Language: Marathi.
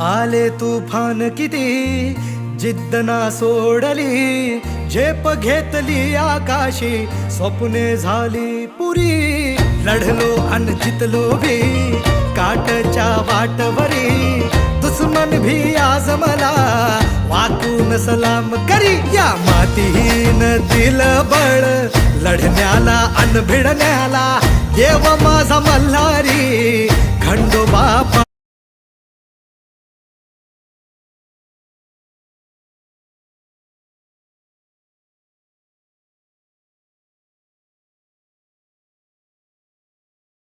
आले तुफान किती जिद्द ना सोडली, झेप घेतली आकाशी, स्वप्ने झाली पुरी. लढलो अन जितलो भी काटच्या वाटवरी, दुश्मन भी आज मला वाकून सलाम करी. या मातीहीन दिलं बळ लढण्याला अन भिडण्याला, देव माझा मल्हारी खंडोबा